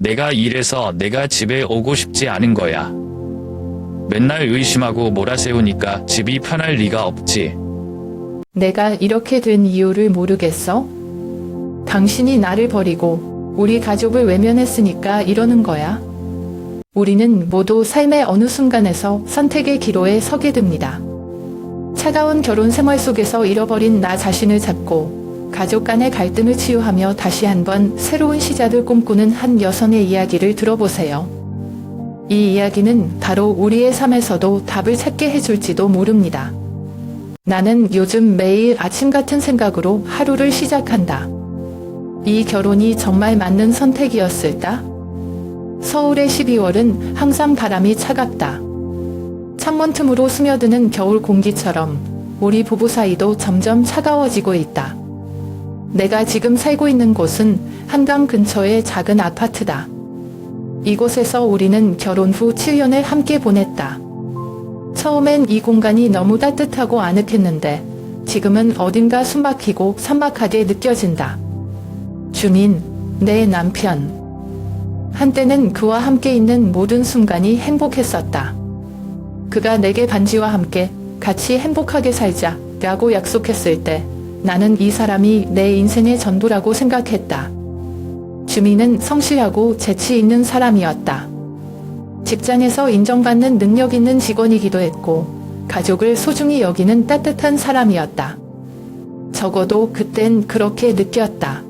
내가 이래서 내가 집에 오고 싶지 않은 거야. 맨날 의심하고 몰아세우니까 집이 편할 리가 없지. 내가 이렇게 된 이유를 모르겠어? 당신이 나를 버리고 우리 가족을 외면했으니까 이러는 거야. 우리는 모두 삶의 어느 순간에서 선택의 기로에 서게 됩니다. 차가운 결혼 생활 속에서 잃어버린 나 자신을 찾고 가족 간의 갈등을 치유하며 다시 한번 새로운 시작을 꿈꾸는 한 여성의 이야기를 들어보세요. 이 이야기는 바로 우리의 삶에서도 답을 찾게 해줄지도 모릅니다. 나는 요즘 매일 아침 같은 생각으로 하루를 시작한다. 이 결혼이 정말 맞는 선택이었을까? 서울의 12월은 항상 바람이 차갑다. 창문 틈으로 스며드는 겨울 공기처럼 우리 부부 사이도 점점 차가워지고 있다. 내가 지금 살고 있는 곳은 한강 근처의 작은 아파트다. 이곳에서 우리는 결혼 후 7년을 함께 보냈다. 처음엔 이 공간이 너무 따뜻하고 아늑했는데 지금은 어딘가 숨막히고 삭막하게 느껴진다. 주민, 내 남편. 한때는 그와 함께 있는 모든 순간이 행복했었다. 그가 내게 반지와 함께 같이 행복하게 살자 라고 약속했을 때 나는 이 사람이 내 인생의 전부라고 생각했다. 주민은 성실하고 재치 있는 사람이었다. 직장에서 인정받는 능력 있는 직원이기도 했고 가족을 소중히 여기는 따뜻한 사람이었다. 적어도 그땐 그렇게 느꼈다.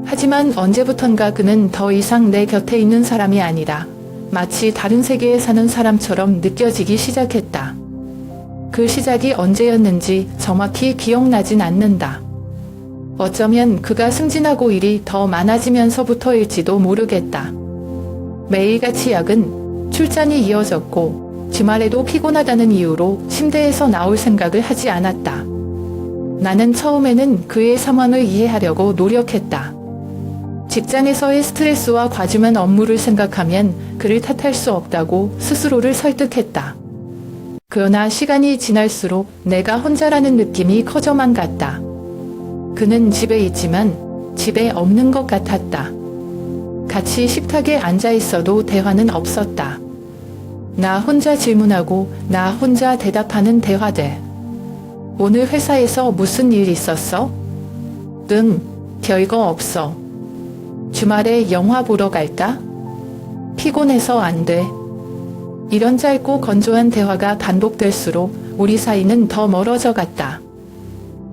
하지만 언제부턴가 그는 더 이상 내 곁에 있는 사람이 아니라 마치 다른 세계에 사는 사람처럼 느껴지기 시작했다. 그 시작이 언제였는지 정확히 기억나진 않는다. 어쩌면 그가 승진하고 일이 더 많아지면서부터일지도 모르겠다. 매일같이 야근, 출장이 이어졌고 주말에도 피곤하다는 이유로 침대에서 나올 생각을 하지 않았다. 나는 처음에는 그의 상황을 이해하려고 노력했다. 직장에서의 스트레스와 과중한 업무를 생각하면 그를 탓할 수 없다고 스스로를 설득했다. 그러나 시간이 지날수록 내가 혼자라는 느낌이 커져만 갔다. 그는 집에 있지만 집에 없는 것 같았다. 같이 식탁에 앉아 있어도 대화는 없었다. 나 혼자 질문하고 나 혼자 대답하는 대화들. 오늘 회사에서 무슨 일 있었어? 별거 없어. 주말에 영화 보러 갈까? 피곤해서 안 돼. 이런 짧고 건조한 대화가 반복될수록 우리 사이는 더 멀어져 갔다.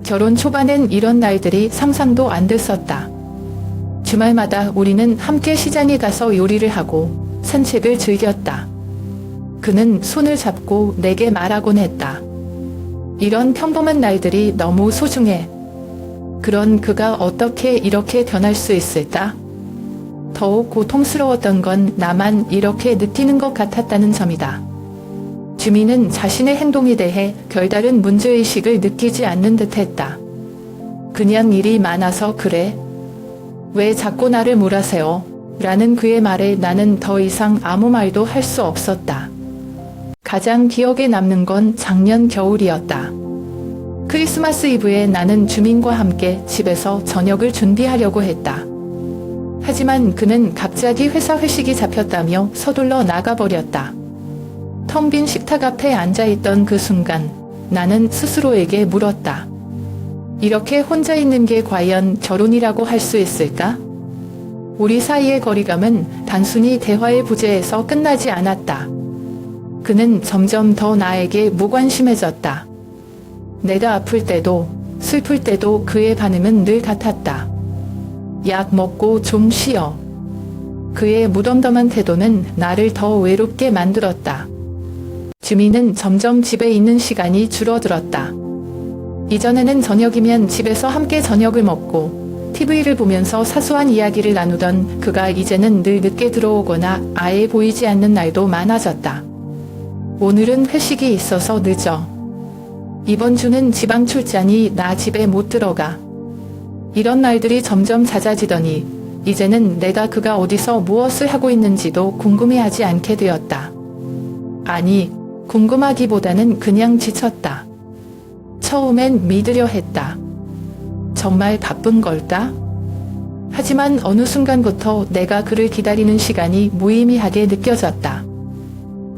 결혼 초반엔 이런 날들이 상상도 안 됐었다. 주말마다 우리는 함께 시장에 가서 요리를 하고 산책을 즐겼다. 그는 손을 잡고 내게 말하곤 했다. 이런 평범한 날들이 너무 소중해. 그런 그가 어떻게 이렇게 변할 수 있을까? 더욱 고통스러웠던 건 나만 이렇게 느끼는 것 같았다는 점이다. 주민은 자신의 행동에 대해 별다른 문제의식을 느끼지 않는 듯했다. 그냥 일이 많아서 그래. 왜 자꾸 나를 몰아세워? 라는 그의 말에 나는 더 이상 아무 말도 할 수 없었다. 가장 기억에 남는 건 작년 겨울이었다. 크리스마스 이브에 나는 주민과 함께 집에서 저녁을 준비하려고 했다. 하지만 그는 갑자기 회사 회식이 잡혔다며 서둘러 나가버렸다. 텅 빈 식탁 앞에 앉아있던 그 순간 나는 스스로에게 물었다. 이렇게 혼자 있는 게 과연 결혼이라고 할 수 있을까? 우리 사이의 거리감은 단순히 대화의 부재에서 끝나지 않았다. 그는 점점 더 나에게 무관심해졌다. 내가 아플 때도 슬플 때도 그의 반응은 늘 같았다. 약 먹고 좀 쉬어. 그의 무덤덤한 태도는 나를 더 외롭게 만들었다. 주민은 점점 집에 있는 시간이 줄어들었다. 이전에는 저녁이면 집에서 함께 저녁을 먹고 TV를 보면서 사소한 이야기를 나누던 그가 이제는 늘 늦게 들어오거나 아예 보이지 않는 날도 많아졌다. 오늘은 회식이 있어서 늦어. 이번 주는 지방 출장이 나 집에 못 들어가. 이런 날들이 점점 잦아지더니 이제는 내가 그가 어디서 무엇을 하고 있는지도 궁금해하지 않게 되었다. 아니, 궁금하기보다는 그냥 지쳤다. 처음엔 믿으려 했다. 정말 바쁜 걸까? 하지만 어느 순간부터 내가 그를 기다리는 시간이 무의미하게 느껴졌다.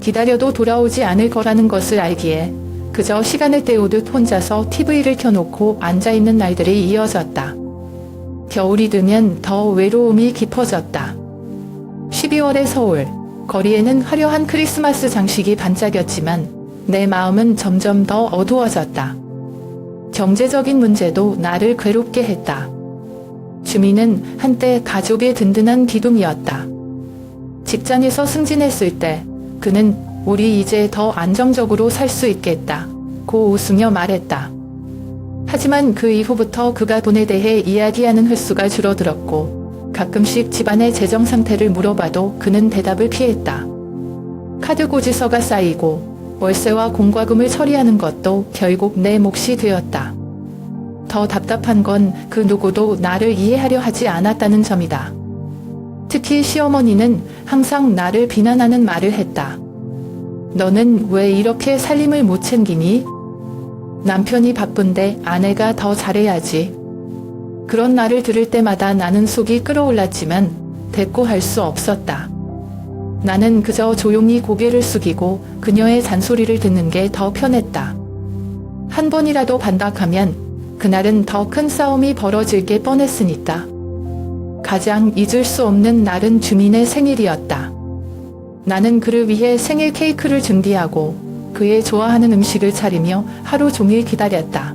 기다려도 돌아오지 않을 거라는 것을 알기에 그저 시간을 때우듯 혼자서 TV를 켜놓고 앉아있는 날들이 이어졌다. 겨울이 되면 더 외로움이 깊어졌다. 12월의 서울, 거리에는 화려한 크리스마스 장식이 반짝였지만 내 마음은 점점 더 어두워졌다. 경제적인 문제도 나를 괴롭게 했다. 주민은 한때 가족의 든든한 기둥이었다. 직장에서 승진했을 때 그는 우리 이제 더 안정적으로 살 수 있겠다 고 웃으며 말했다. 하지만 그 이후부터 그가 돈에 대해 이야기하는 횟수가 줄어들었고 가끔씩 집안의 재정 상태를 물어봐도 그는 대답을 피했다. 카드 고지서가 쌓이고 월세와 공과금을 처리하는 것도 결국 내 몫이 되었다. 더 답답한 건 그 누구도 나를 이해하려 하지 않았다는 점이다. 특히 시어머니는 항상 나를 비난하는 말을 했다. 너는 왜 이렇게 살림을 못 챙기니? 남편이 바쁜데 아내가 더 잘해야지. 그런 말을 들을 때마다 나는 속이 끓어올랐지만 대꾸할 수 없었다. 나는 그저 조용히 고개를 숙이고 그녀의 잔소리를 듣는 게 더 편했다. 한 번이라도 반박하면 그날은 더 큰 싸움이 벌어질 게 뻔했으니까. 가장 잊을 수 없는 날은 주민의 생일이었다. 나는 그를 위해 생일 케이크를 준비하고 그의 좋아하는 음식을 차리며 하루 종일 기다렸다.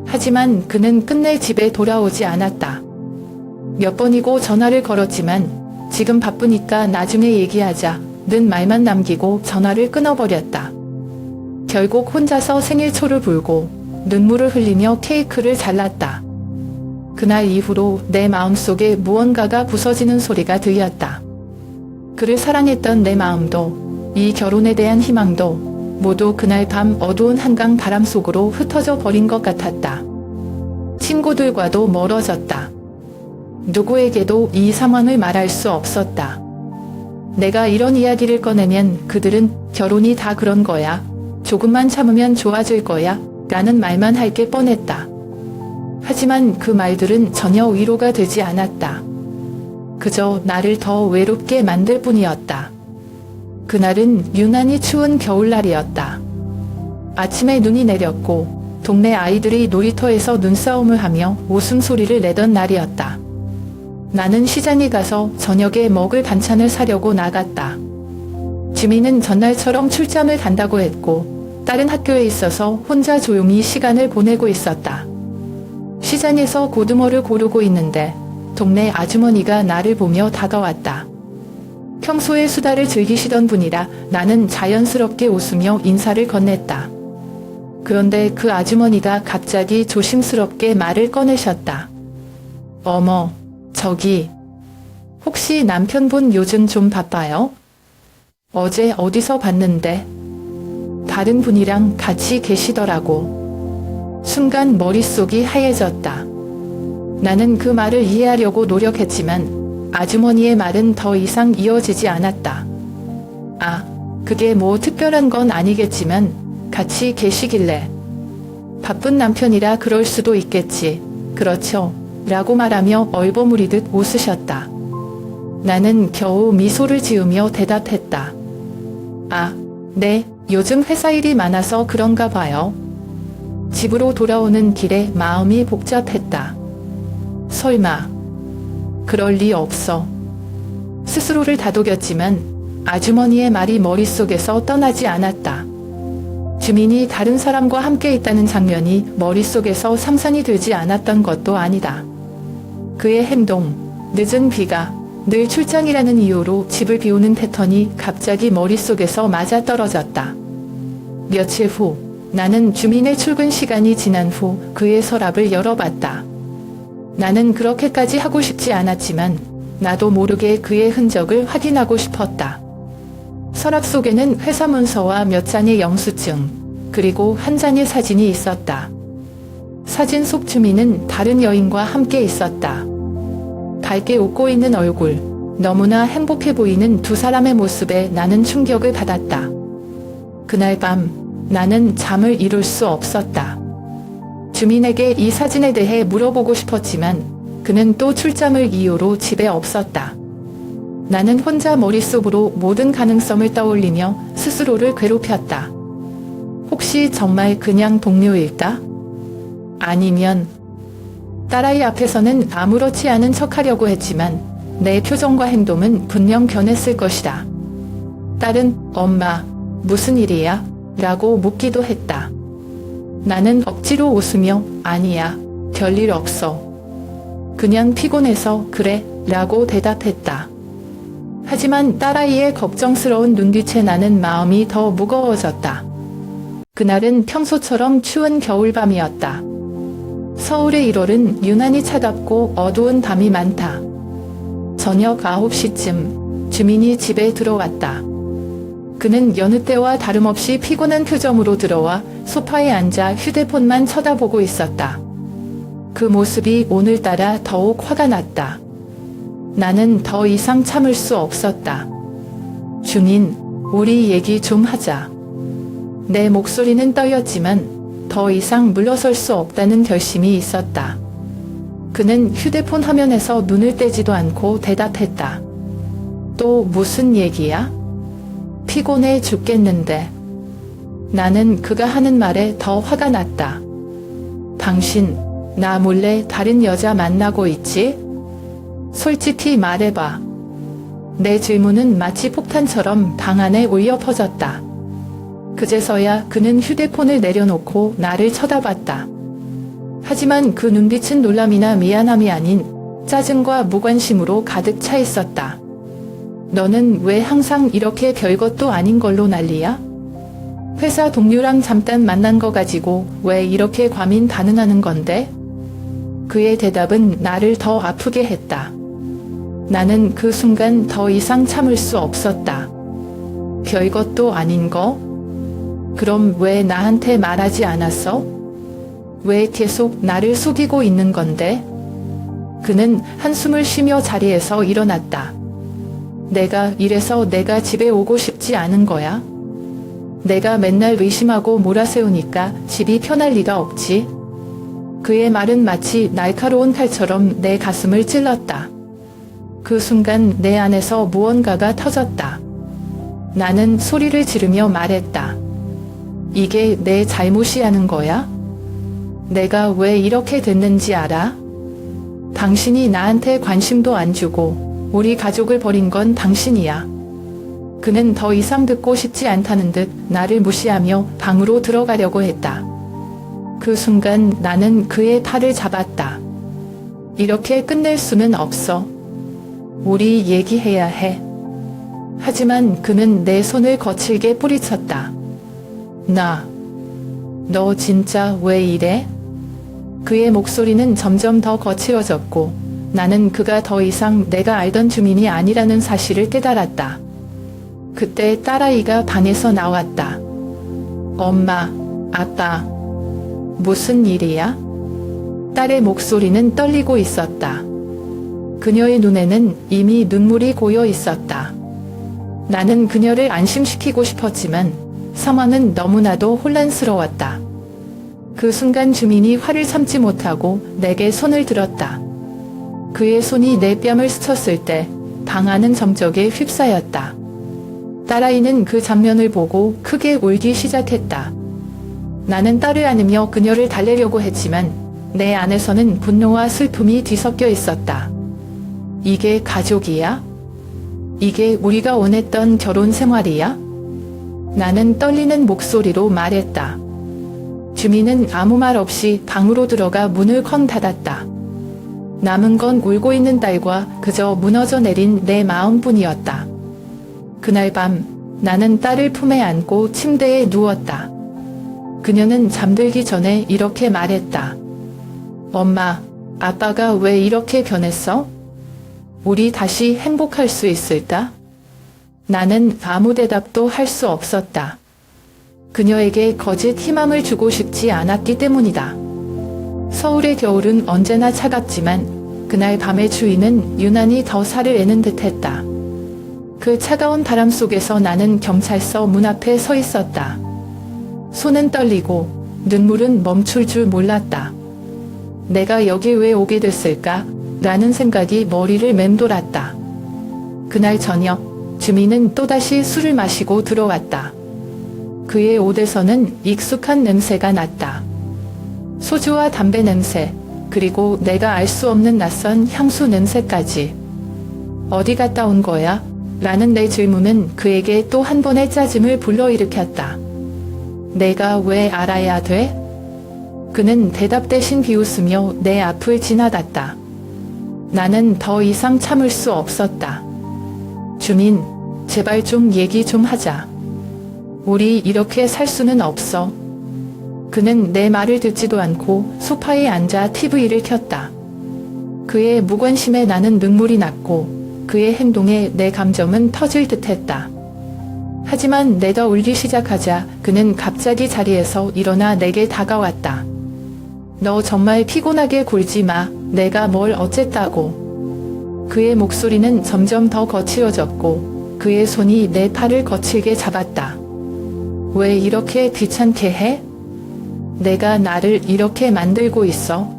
하지만 그는 끝내 집에 돌아오지 않았다. 몇 번이고 전화를 걸었지만 지금 바쁘니까 나중에 얘기하자는 말만 남기고 전화를 끊어버렸다. 결국 혼자서 생일초를 불고 눈물을 흘리며 케이크를 잘랐다. 그날 이후로 내 마음속에 무언가가 부서지는 소리가 들렸다. 그를 사랑했던 내 마음도 이 결혼에 대한 희망도 모두 그날 밤 어두운 한강 바람 속으로 흩어져 버린 것 같았다. 친구들과도 멀어졌다. 누구에게도 이 상황을 말할 수 없었다. 내가 이런 이야기를 꺼내면 그들은 결혼이 다 그런 거야. 조금만 참으면 좋아질 거야. 라는 말만 할 게 뻔했다. 하지만 그 말들은 전혀 위로가 되지 않았다. 그저 나를 더 외롭게 만들 뿐이었다. 그날은 유난히 추운 겨울날이었다. 아침에 눈이 내렸고 동네 아이들이 놀이터에서 눈싸움을 하며 웃음소리를 내던 날이었다. 나는 시장에 가서 저녁에 먹을 반찬을 사려고 나갔다. 주민은 전날처럼 출장을 간다고 했고 딸은 학교에 있어서 혼자 조용히 시간을 보내고 있었다. 시장에서 고등어를 고르고 있는데 동네 아주머니가 나를 보며 다가왔다. 평소에 수다를 즐기시던 분이라 나는 자연스럽게 웃으며 인사를 건넸다. 그런데 그 아주머니가 갑자기 조심스럽게 말을 꺼내셨다. 어머, 저기, 혹시 남편분 요즘 좀 바빠요? 어제 어디서 봤는데 다른 분이랑 같이 계시더라고. 순간 머릿속이 하얘졌다. 나는 그 말을 이해하려고 노력했지만 아주머니의 말은 더 이상 이어지지 않았다. 아, 그게 뭐 특별한 건 아니겠지만 같이 계시길래. 바쁜 남편이라 그럴 수도 있겠지. 그렇죠. 라고 말하며 얼버무리듯 웃으셨다. 나는 겨우 미소를 지으며 대답했다. 아, 네, 요즘 회사 일이 많아서 그런가 봐요. 집으로 돌아오는 길에 마음이 복잡했다. 설마, 그럴 리 없어. 스스로를 다독였지만 아주머니의 말이 머릿속에서 떠나지 않았다. 주민이 다른 사람과 함께 있다는 장면이 머릿속에서 상상이 되지 않았던 것도 아니다. 그의 행동, 늦은 비가, 늘 출장이라는 이유로 집을 비우는 패턴이 갑자기 머릿속에서 맞아떨어졌다. 며칠 후 나는 주민의 출근 시간이 지난 후 그의 서랍을 열어봤다. 나는 그렇게까지 하고 싶지 않았지만 나도 모르게 그의 흔적을 확인하고 싶었다. 서랍 속에는 회사 문서와 몇 장의 영수증, 그리고 한 장의 사진이 있었다. 사진 속 주민은 다른 여인과 함께 있었다. 밝게 웃고 있는 얼굴, 너무나 행복해 보이는 두 사람의 모습에 나는 충격을 받았다. 그날 밤 나는 잠을 이룰 수 없었다. 주민에게 이 사진에 대해 물어보고 싶었지만 그는 또 출장을 이유로 집에 없었다. 나는 혼자 머릿속으로 모든 가능성을 떠올리며 스스로를 괴롭혔다. 혹시 정말 그냥 동료일까? 아니면 딸아이 앞에서는 아무렇지 않은 척하려고 했지만 내 표정과 행동은 분명 변했을 것이다. 딸은 엄마, 무슨 일이야? 라고 묻기도 했다. 나는 억지로 웃으며 아니야, 별일 없어. 그냥 피곤해서 그래 라고 대답했다. 하지만 딸아이의 걱정스러운 눈빛에 나는 마음이 더 무거워졌다. 그날은 평소처럼 추운 겨울밤이었다. 서울의 1월은 유난히 차갑고 어두운 밤이 많다. 저녁 9시쯤 주민이 집에 들어왔다. 그는 여느 때와 다름없이 피곤한 표정으로 들어와 소파에 앉아 휴대폰만 쳐다보고 있었다. 그 모습이 오늘따라 더욱 화가 났다. 나는 더 이상 참을 수 없었다. 준인, 우리 얘기 좀 하자. 내 목소리는 떨렸지만 더 이상 물러설 수 없다는 결심이 있었다. 그는 휴대폰 화면에서 눈을 떼지도 않고 대답했다. 또 무슨 얘기야? 피곤해 죽겠는데. 나는 그가 하는 말에 더 화가 났다. 당신, 나 몰래 다른 여자 만나고 있지? 솔직히 말해봐. 내 질문은 마치 폭탄처럼 방 안에 울려 퍼졌다. 그제서야 그는 휴대폰을 내려놓고 나를 쳐다봤다. 하지만 그 눈빛은 놀람이나 미안함이 아닌 짜증과 무관심으로 가득 차 있었다. 너는 왜 항상 이렇게 별것도 아닌 걸로 난리야? 회사 동료랑 잠깐 만난 거 가지고 왜 이렇게 과민반응하는 건데? 그의 대답은 나를 더 아프게 했다. 나는 그 순간 더 이상 참을 수 없었다. 별것도 아닌 거? 그럼 왜 나한테 말하지 않았어? 왜 계속 나를 속이고 있는 건데? 그는 한숨을 쉬며 자리에서 일어났다. 내가 이래서 내가 집에 오고 싶지 않은 거야? 내가 맨날 의심하고 몰아세우니까 집이 편할 리가 없지. 그의 말은 마치 날카로운 칼처럼 내 가슴을 찔렀다. 그 순간 내 안에서 무언가가 터졌다. 나는 소리를 지르며 말했다. 이게 내 잘못이라는 거야? 내가 왜 이렇게 됐는지 알아? 당신이 나한테 관심도 안 주고 우리 가족을 버린 건 당신이야. 그는 더 이상 듣고 싶지 않다는 듯 나를 무시하며 방으로 들어가려고 했다. 그 순간 나는 그의 팔을 잡았다. 이렇게 끝낼 수는 없어. 우리 얘기해야 해. 하지만 그는 내 손을 거칠게 뿌리쳤다. 너 진짜 왜 이래? 그의 목소리는 점점 더 거칠어졌고 나는 그가 더 이상 내가 알던 주민이 아니라는 사실을 깨달았다. 그때 딸아이가 방에서 나왔다. 엄마, 아빠, 무슨 일이야? 딸의 목소리는 떨리고 있었다. 그녀의 눈에는 이미 눈물이 고여 있었다. 나는 그녀를 안심시키고 싶었지만 상황은 너무나도 혼란스러웠다. 그 순간 주민이 화를 참지 못하고 내게 손을 들었다. 그의 손이 내 뺨을 스쳤을 때 방 안은 정적에 휩싸였다. 딸아이는 그 장면을 보고 크게 울기 시작했다. 나는 딸을 안으며 그녀를 달래려고 했지만 내 안에서는 분노와 슬픔이 뒤섞여 있었다. 이게 가족이야? 이게 우리가 원했던 결혼 생활이야? 나는 떨리는 목소리로 말했다. 주민은 아무 말 없이 방으로 들어가 문을 쾅 닫았다. 남은 건 울고 있는 딸과 그저 무너져 내린 내 마음뿐이었다. 그날 밤 나는 딸을 품에 안고 침대에 누웠다. 그녀는 잠들기 전에 이렇게 말했다. 엄마, 아빠가 왜 이렇게 변했어? 우리 다시 행복할 수 있을까? 나는 아무 대답도 할 수 없었다. 그녀에게 거짓 희망을 주고 싶지 않았기 때문이다. 서울의 겨울은 언제나 차갑지만 그날 밤의 추위는 유난히 더 살을 내는 듯했다. 그 차가운 바람 속에서 나는 경찰서 문 앞에 서 있었다. 손은 떨리고 눈물은 멈출 줄 몰랐다. 내가 여기 왜 오게 됐을까? 라는 생각이 머리를 맴돌았다. 그날 저녁, 주민은 또다시 술을 마시고 들어왔다. 그의 옷에서는 익숙한 냄새가 났다. 소주와 담배 냄새, 그리고 내가 알 수 없는 낯선 향수 냄새까지. 어디 갔다 온 거야? 라는 내 질문은 그에게 또 한 번의 짜증을 불러일으켰다. 내가 왜 알아야 돼? 그는 대답 대신 비웃으며 내 앞을 지나갔다. 나는 더 이상 참을 수 없었다. 주민, 제발 좀 얘기 좀 하자. 우리 이렇게 살 수는 없어. 그는 내 말을 듣지도 않고 소파에 앉아 TV를 켰다. 그의 무관심에 나는 눈물이 났고 그의 행동에 내 감정은 터질 듯했다. 하지만 내가 울기 시작하자 그는 갑자기 자리에서 일어나 내게 다가왔다. 너 정말 피곤하게 굴지 마. 내가 뭘 어쨌다고. 그의 목소리는 점점 더 거칠어졌고 그의 손이 내 팔을 거칠게 잡았다. 왜 이렇게 귀찮게 해? 내가 나를 이렇게 만들고 있어?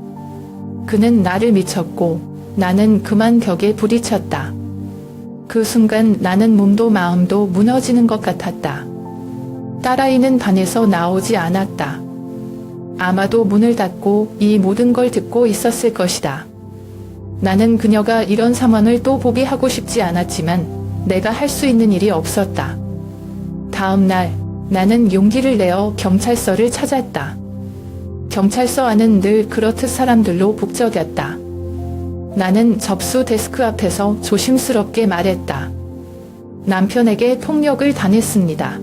그는 나를 미쳤고 나는 그만 벽에 부딪혔다. 그 순간 나는 몸도 마음도 무너지는 것 같았다. 딸아이는 방에서 나오지 않았다. 아마도 문을 닫고 이 모든 걸 듣고 있었을 것이다. 나는 그녀가 이런 상황을 또 보게 하고 싶지 않았지만 내가 할 수 있는 일이 없었다. 다음 날 나는 용기를 내어 경찰서를 찾았다. 경찰서 안은 늘 그렇듯 사람들로 북적였다. 나는 접수 데스크 앞에서 조심스럽게 말했다. 남편에게 폭력을 당했습니다.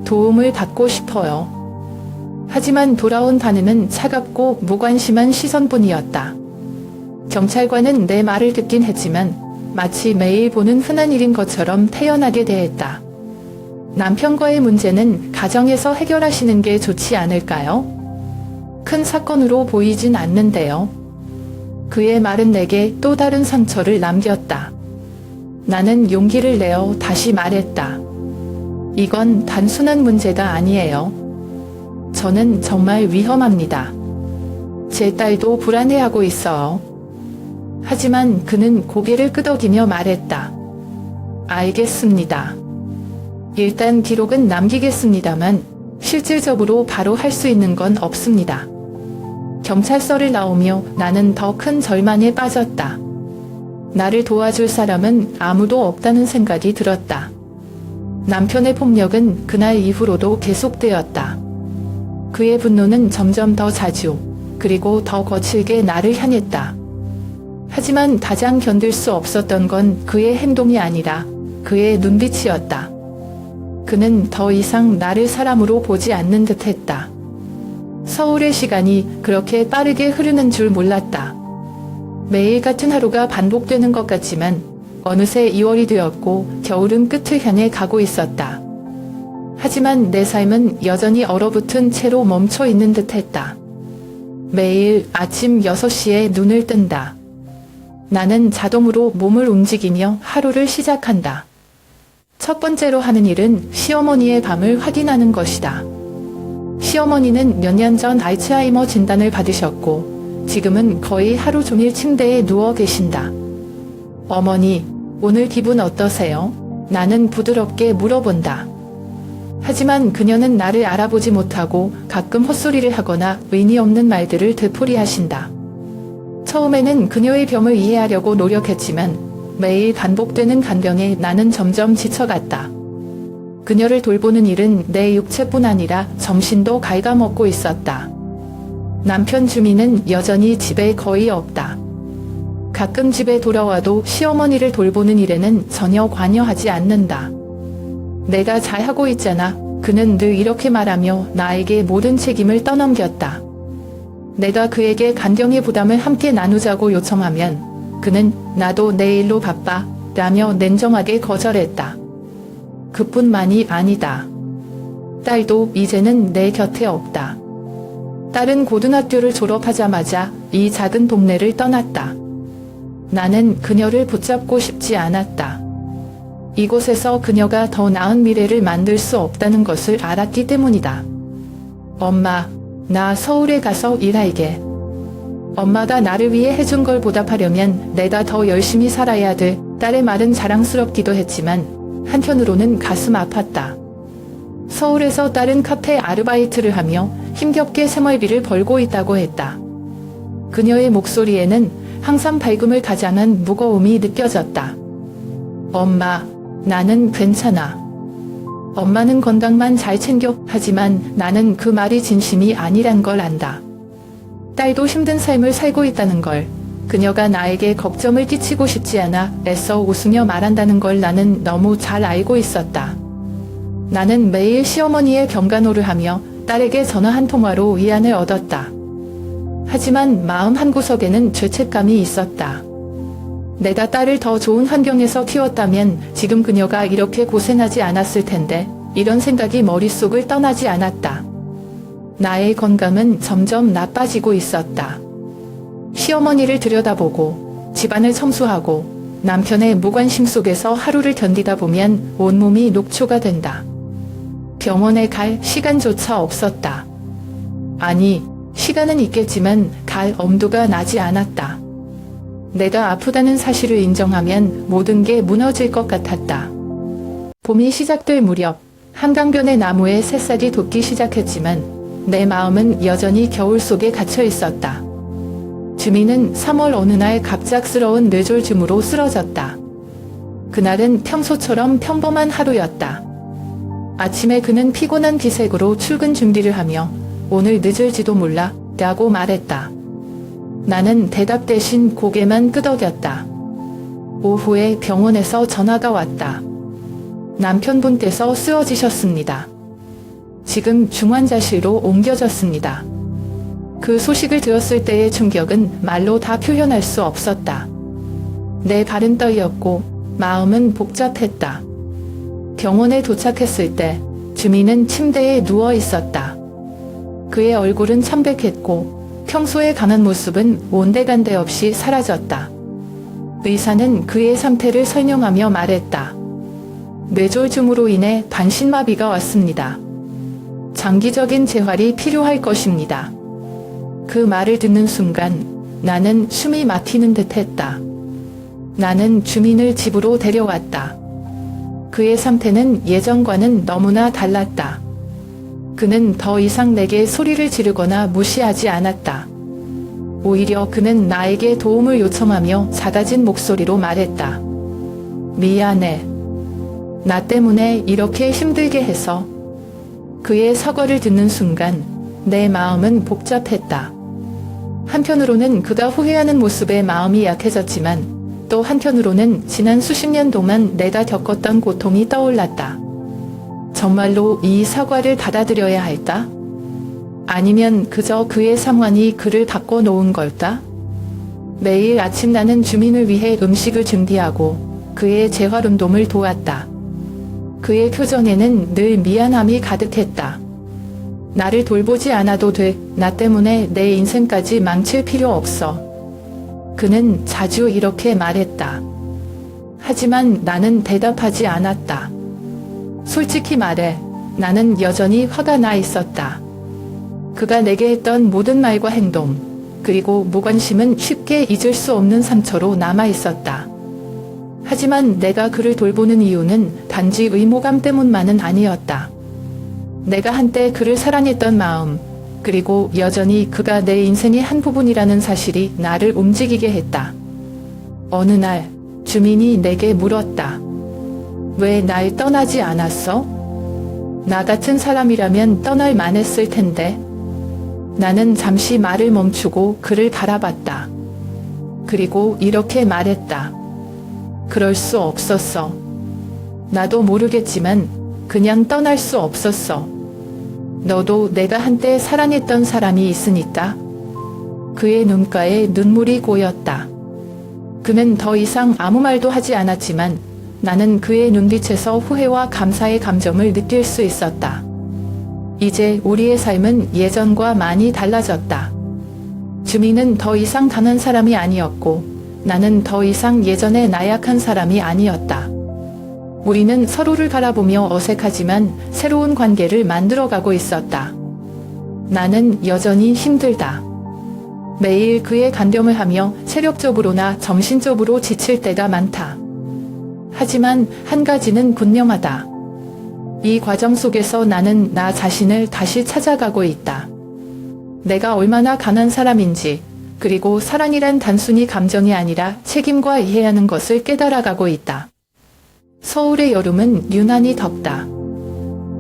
도움을 받고 싶어요. 하지만 돌아온 반응은 차갑고 무관심한 시선뿐이었다. 경찰관은 내 말을 듣긴 했지만 마치 매일 보는 흔한 일인 것처럼 태연하게 대했다. 남편과의 문제는 가정에서 해결하시는 게 좋지 않을까요? 큰 사건으로 보이진 않는데요. 그의 말은 내게 또 다른 상처를 남겼다. 나는 용기를 내어 다시 말했다. 이건 단순한 문제가 아니에요. 저는 정말 위험합니다. 제 딸도 불안해하고 있어요. 하지만 그는 고개를 끄덕이며 말했다. 알겠습니다. 일단 기록은 남기겠습니다만 실질적으로 바로 할 수 있는 건 없습니다. 경찰서를 나오며 나는 더 큰 절망에 빠졌다. 나를 도와줄 사람은 아무도 없다는 생각이 들었다. 남편의 폭력은 그날 이후로도 계속되었다. 그의 분노는 점점 더 자주, 그리고 더 거칠게 나를 향했다. 하지만 가장 견딜 수 없었던 건 그의 행동이 아니라 그의 눈빛이었다. 그는 더 이상 나를 사람으로 보지 않는 듯했다. 서울의 시간이 그렇게 빠르게 흐르는 줄 몰랐다. 매일 같은 하루가 반복되는 것 같지만 어느새 2월이 되었고 겨울은 끝을 향해 가고 있었다. 하지만 내 삶은 여전히 얼어붙은 채로 멈춰 있는 듯했다. 매일 아침 6시에 눈을 뜬다. 나는 자동으로 몸을 움직이며 하루를 시작한다. 첫 번째로 하는 일은 시어머니의 밤을 확인하는 것이다. 시어머니는 몇 년 전 알츠하이머 진단을 받으셨고 지금은 거의 하루 종일 침대에 누워 계신다. 어머니, 오늘 기분 어떠세요? 나는 부드럽게 물어본다. 하지만 그녀는 나를 알아보지 못하고 가끔 헛소리를 하거나 의미 없는 말들을 되풀이하신다. 처음에는 그녀의 병을 이해하려고 노력했지만 매일 반복되는 간병에 나는 점점 지쳐갔다. 그녀를 돌보는 일은 내 육체뿐 아니라 정신도 갉아먹고 있었다. 남편 주민은 여전히 집에 거의 없다. 가끔 집에 돌아와도 시어머니를 돌보는 일에는 전혀 관여하지 않는다. 내가 잘하고 있잖아. 그는 늘 이렇게 말하며 나에게 모든 책임을 떠넘겼다. 내가 그에게 간병의 부담을 함께 나누자고 요청하면 그는 나도 내 일로 바빠 라며 냉정하게 거절했다. 그뿐만이 아니다. 딸도 이제는 내 곁에 없다. 딸은 고등학교를 졸업하자마자 이 작은 동네를 떠났다. 나는 그녀를 붙잡고 싶지 않았다. 이곳에서 그녀가 더 나은 미래를 만들 수 없다는 것을 알았기 때문이다. 엄마, 나 서울에 가서 일할게. 엄마가 나를 위해 해준 걸 보답하려면 내가 더 열심히 살아야 돼. 딸의 말은 자랑스럽기도 했지만 한편으로는 가슴 아팠다. 서울에서 딸은 카페 아르바이트를 하며 힘겹게 생활비를 벌고 있다고 했다. 그녀의 목소리에는 항상 밝음을 가장한 무거움이 느껴졌다. 엄마, 나는 괜찮아. 엄마는 건강만 잘 챙겨. 하지만 나는 그 말이 진심이 아니란 걸 안다. 딸도 힘든 삶을 살고 있다는 걸, 그녀가 나에게 걱정을 끼치고 싶지 않아 애써 웃으며 말한다는 걸 나는 너무 잘 알고 있었다. 나는 매일 시어머니의 병간호를 하며 딸에게 전화 한 통화로 위안을 얻었다. 하지만 마음 한구석에는 죄책감이 있었다. 내가 딸을 더 좋은 환경에서 키웠다면 지금 그녀가 이렇게 고생하지 않았을 텐데, 이런 생각이 머릿속을 떠나지 않았다. 나의 건강은 점점 나빠지고 있었다. 시어머니를 들여다보고 집안을 청소하고 남편의 무관심 속에서 하루를 견디다 보면 온몸이 녹초가 된다. 병원에 갈 시간조차 없었다. 아니, 시간은 있겠지만 갈 엄두가 나지 않았다. 내가 아프다는 사실을 인정하면 모든 게 무너질 것 같았다. 봄이 시작될 무렵 한강변의 나무에 새싹이 돋기 시작했지만 내 마음은 여전히 겨울 속에 갇혀 있었다. 주민은 3월 어느 날 갑작스러운 뇌졸중으로 쓰러졌다. 그날은 평소처럼 평범한 하루였다. 아침에 그는 피곤한 기색으로 출근 준비를 하며 오늘 늦을지도 몰라 라고 말했다. 나는 대답 대신 고개만 끄덕였다. 오후에 병원에서 전화가 왔다. 남편분께서 쓰러지셨습니다. 지금 중환자실로 옮겨졌습니다. 그 소식을 들었을 때의 충격은 말로 다 표현할 수 없었다. 내 발은 떨렸고 마음은 복잡했다. 병원에 도착했을 때 주민은 침대에 누워 있었다. 그의 얼굴은 참백했고 평소의 강한 모습은 온데간데 없이 사라졌다. 의사는 그의 상태를 설명하며 말했다. 뇌졸중으로 인해 반신마비가 왔습니다. 장기적인 재활이 필요할 것입니다. 그 말을 듣는 순간 나는 숨이 막히는 듯 했다. 나는 주민을 집으로 데려왔다. 그의 상태는 예전과는 너무나 달랐다. 그는 더 이상 내게 소리를 지르거나 무시하지 않았다. 오히려 그는 나에게 도움을 요청하며 작아진 목소리로 말했다. 미안해. 나 때문에 이렇게 힘들게 해서. 그의 사과를 듣는 순간 내 마음은 복잡했다. 한편으로는 그가 후회하는 모습에 마음이 약해졌지만 또 한편으로는 지난 수십 년 동안 내가 겪었던 고통이 떠올랐다. 정말로 이 사과를 받아들여야 할까? 아니면 그저 그의 상황이 그를 바꿔놓은 걸까? 매일 아침 나는 주민을 위해 음식을 준비하고 그의 재활운동을 도왔다. 그의 표정에는 늘 미안함이 가득했다. 나를 돌보지 않아도 돼. 나 때문에 내 인생까지 망칠 필요 없어. 그는 자주 이렇게 말했다. 하지만 나는 대답하지 않았다. 솔직히 말해, 나는 여전히 화가 나 있었다. 그가 내게 했던 모든 말과 행동, 그리고 무관심은 쉽게 잊을 수 없는 상처로 남아 있었다. 하지만 내가 그를 돌보는 이유는 단지 의무감 때문만은 아니었다. 내가 한때 그를 사랑했던 마음, 그리고 여전히 그가 내 인생의 한 부분이라는 사실이 나를 움직이게 했다. 어느 날 주민이 내게 물었다. 왜 날 떠나지 않았어? 나 같은 사람이라면 떠날 만했을 텐데. 나는 잠시 말을 멈추고 그를 바라봤다. 그리고 이렇게 말했다. 그럴 수 없었어. 나도 모르겠지만 그냥 떠날 수 없었어. 너도 내가 한때 사랑했던 사람이 있으니까. 그의 눈가에 눈물이 고였다. 그는 더 이상 아무 말도 하지 않았지만 나는 그의 눈빛에서 후회와 감사의 감정을 느낄 수 있었다. 이제 우리의 삶은 예전과 많이 달라졌다. 주민은 더 이상 강한 사람이 아니었고 나는 더 이상 예전의 나약한 사람이 아니었다. 우리는 서로를 바라보며 어색하지만 새로운 관계를 만들어가고 있었다. 나는 여전히 힘들다. 매일 그의 간병을 하며 체력적으로나 정신적으로 지칠 때가 많다. 하지만 한 가지는 분명하다. 이 과정 속에서 나는 나 자신을 다시 찾아가고 있다. 내가 얼마나 강한 사람인지, 그리고 사랑이란 단순히 감정이 아니라 책임과 이해하는 것을 깨달아가고 있다. 서울의 여름은 유난히 덥다.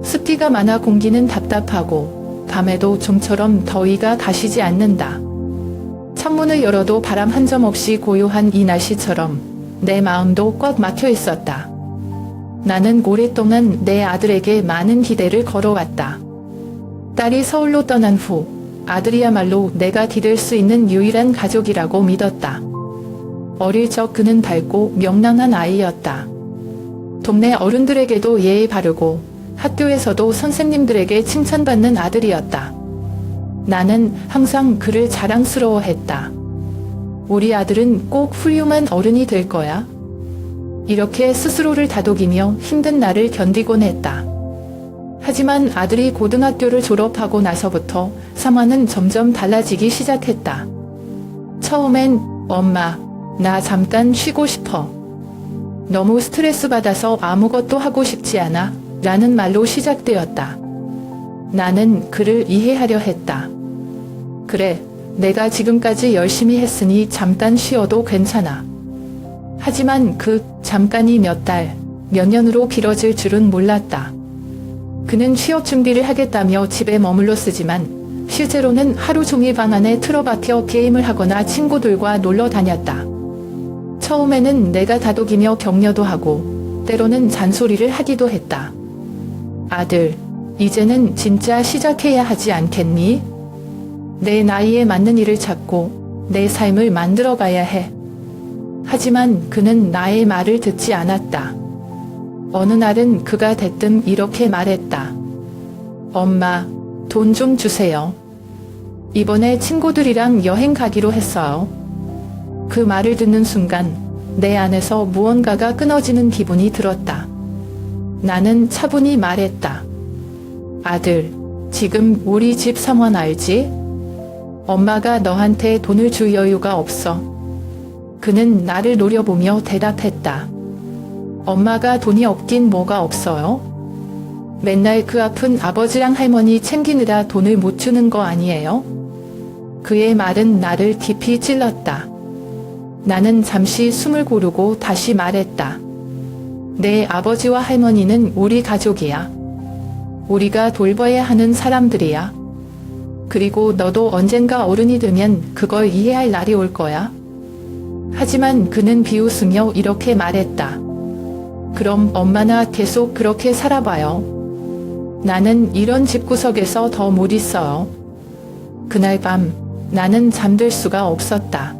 습기가 많아 공기는 답답하고 밤에도 좀처럼 더위가 가시지 않는다. 창문을 열어도 바람 한 점 없이 고요한 이 날씨처럼 내 마음도 꽉 막혀 있었다. 나는 오랫동안 내 아들에게 많은 기대를 걸어왔다. 딸이 서울로 떠난 후 아들이야말로 내가 기댈 수 있는 유일한 가족이라고 믿었다. 어릴 적 그는 밝고 명랑한 아이였다. 동네 어른들에게도 예의 바르고 학교에서도 선생님들에게 칭찬받는 아들이었다. 나는 항상 그를 자랑스러워했다. 우리 아들은 꼭 훌륭한 어른이 될 거야. 이렇게 스스로를 다독이며 힘든 날을 견디곤 했다. 하지만 아들이 고등학교를 졸업하고 나서부터 상황은 점점 달라지기 시작했다. 처음엔 엄마, 나 잠깐 쉬고 싶어. 너무 스트레스 받아서 아무것도 하고 싶지 않아 라는 말로 시작되었다. 나는 그를 이해하려 했다. 그래, 내가 지금까지 열심히 했으니 잠깐 쉬어도 괜찮아. 하지만 그 잠깐이 몇 달, 몇 년으로 길어질 줄은 몰랐다. 그는 취업 준비를 하겠다며 집에 머물러 쓰지만 실제로는 하루 종일 방 안에 틀어박혀 게임을 하거나 친구들과 놀러 다녔다. 처음에는 내가 다독이며 격려도 하고 때로는 잔소리를 하기도 했다. 아들, 이제는 진짜 시작해야 하지 않겠니? 내 나이에 맞는 일을 찾고 내 삶을 만들어가야 해. 하지만 그는 나의 말을 듣지 않았다. 어느 날은 그가 대뜸 이렇게 말했다. 엄마, 돈 좀 주세요. 이번에 친구들이랑 여행 가기로 했어요. 그 말을 듣는 순간 내 안에서 무언가가 끊어지는 기분이 들었다. 나는 차분히 말했다. 아들, 지금 우리 집 상황 알지? 엄마가 너한테 돈을 줄 여유가 없어. 그는 나를 노려보며 대답했다. 엄마가 돈이 없긴 뭐가 없어요? 맨날 그 아픈 아버지랑 할머니 챙기느라 돈을 못 주는 거 아니에요? 그의 말은 나를 깊이 찔렀다. 나는 잠시 숨을 고르고 다시 말했다. 내 아버지와 할머니는 우리 가족이야. 우리가 돌봐야 하는 사람들이야. 그리고 너도 언젠가 어른이 되면 그걸 이해할 날이 올 거야. 하지만 그는 비웃으며 이렇게 말했다. 그럼 엄마나 계속 그렇게 살아봐요. 나는 이런 집구석에서 더 못 있어요. 그날 밤 나는 잠들 수가 없었다.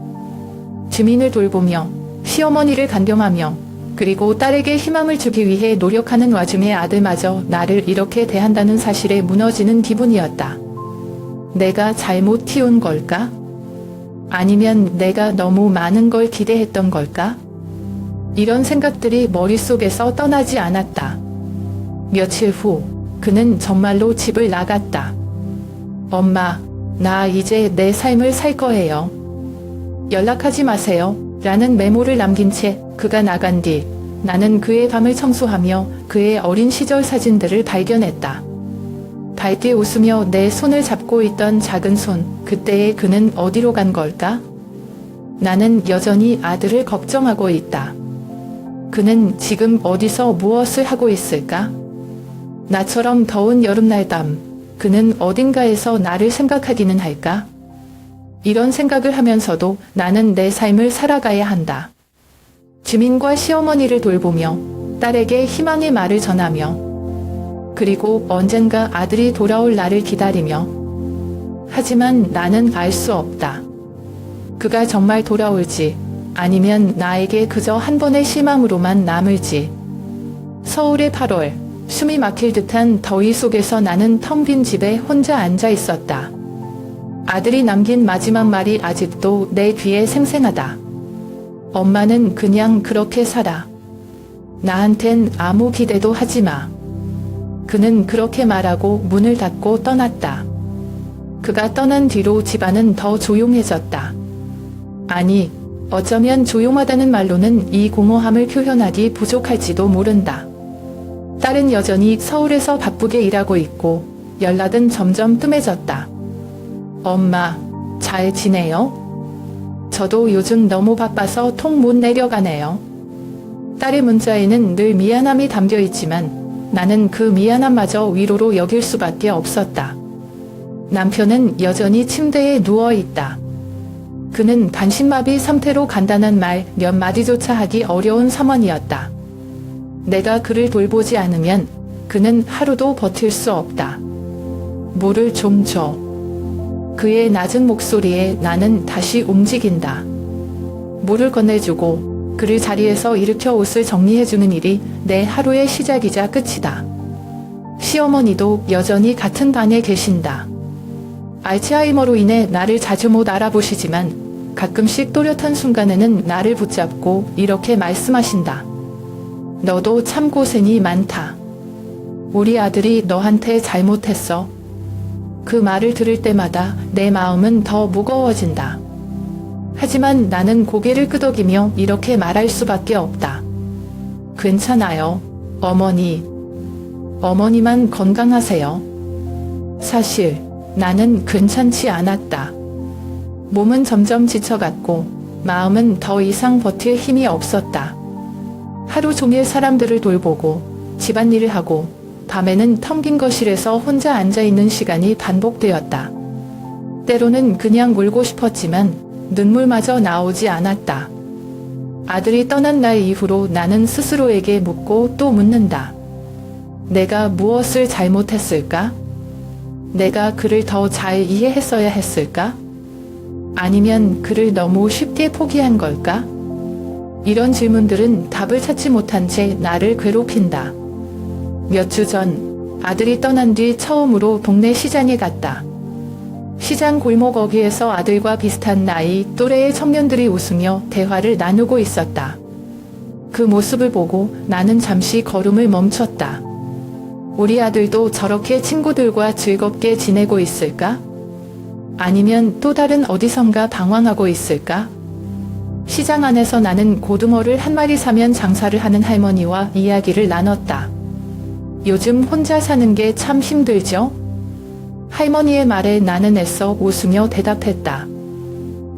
주민을 돌보며 시어머니를 간병하며 그리고 딸에게 희망을 주기 위해 노력하는 와중에 아들마저 나를 이렇게 대한다는 사실에 무너지는 기분이었다. 내가 잘못 키운 걸까? 아니면 내가 너무 많은 걸 기대했던 걸까? 이런 생각들이 머릿속에서 떠나지 않았다. 며칠 후 그는 정말로 집을 나갔다. 엄마, 나 이제 내 삶을 살 거예요. 연락하지 마세요. 라는 메모를 남긴 채 그가 나간 뒤 나는 그의 밤을 청소하며 그의 어린 시절 사진들을 발견했다. 밝게 웃으며 내 손을 잡고 있던 작은 손, 그때의 그는 어디로 간 걸까? 나는 여전히 아들을 걱정하고 있다. 그는 지금 어디서 무엇을 하고 있을까? 나처럼 더운 여름날 밤, 그는 어딘가에서 나를 생각하기는 할까? 이런 생각을 하면서도 나는 내 삶을 살아가야 한다. 주민과 시어머니를 돌보며 딸에게 희망의 말을 전하며 그리고 언젠가 아들이 돌아올 날을 기다리며 하지만 나는 알 수 없다. 그가 정말 돌아올지 아니면 나에게 그저 한 번의 실망으로만 남을지. 서울의 8월, 숨이 막힐 듯한 더위 속에서 나는 텅 빈 집에 혼자 앉아 있었다. 아들이 남긴 마지막 말이 아직도 내 귀에 생생하다. 엄마는 그냥 그렇게 살아. 나한텐 아무 기대도 하지 마. 그는 그렇게 말하고 문을 닫고 떠났다. 그가 떠난 뒤로 집안은 더 조용해졌다. 아니, 어쩌면 조용하다는 말로는 이 공허함을 표현하기 부족할지도 모른다. 딸은 여전히 서울에서 바쁘게 일하고 있고 연락은 점점 뜸해졌다. 엄마, 잘 지내요? 저도 요즘 너무 바빠서 통 못 내려가네요. 딸의 문자에는 늘 미안함이 담겨 있지만 나는 그 미안함마저 위로로 여길 수밖에 없었다. 남편은 여전히 침대에 누워 있다. 그는 반신마비 상태로 간단한 말 몇 마디조차 하기 어려운 상황이었다. 내가 그를 돌보지 않으면 그는 하루도 버틸 수 없다. 물을 좀 줘. 그의 낮은 목소리에 나는 다시 움직인다. 물을 건네주고 그를 자리에서 일으켜 옷을 정리해주는 일이 내 하루의 시작이자 끝이다. 시어머니도 여전히 같은 방에 계신다. 알츠하이머로 인해 나를 자주 못 알아보시지만 가끔씩 또렷한 순간에는 나를 붙잡고 이렇게 말씀하신다. 너도 참 고생이 많다. 우리 아들이 너한테 잘못했어. 그 말을 들을 때마다 내 마음은 더 무거워진다. 하지만 나는 고개를 끄덕이며 이렇게 말할 수밖에 없다. 괜찮아요, 어머니. 어머니만 건강하세요. 사실 나는 괜찮지 않았다. 몸은 점점 지쳐갔고 마음은 더 이상 버틸 힘이 없었다. 하루 종일 사람들을 돌보고 집안일을 하고 밤에는 텅 빈 거실에서 혼자 앉아있는 시간이 반복되었다. 때로는 그냥 울고 싶었지만 눈물마저 나오지 않았다. 아들이 떠난 날 이후로 나는 스스로에게 묻고 또 묻는다. 내가 무엇을 잘못했을까? 내가 그를 더 잘 이해했어야 했을까? 아니면 그를 너무 쉽게 포기한 걸까? 이런 질문들은 답을 찾지 못한 채 나를 괴롭힌다. 몇 주 전 아들이 떠난 뒤 처음으로 동네 시장에 갔다. 시장 골목 어귀에서 아들과 비슷한 나이 또래의 청년들이 웃으며 대화를 나누고 있었다. 그 모습을 보고 나는 잠시 걸음을 멈췄다. 우리 아들도 저렇게 친구들과 즐겁게 지내고 있을까? 아니면 또 다른 어디선가 방황하고 있을까? 시장 안에서 나는 고등어를 한 마리 사면 장사를 하는 할머니와 이야기를 나눴다. 요즘 혼자 사는 게 참 힘들죠? 할머니의 말에 나는 애써 웃으며 대답했다.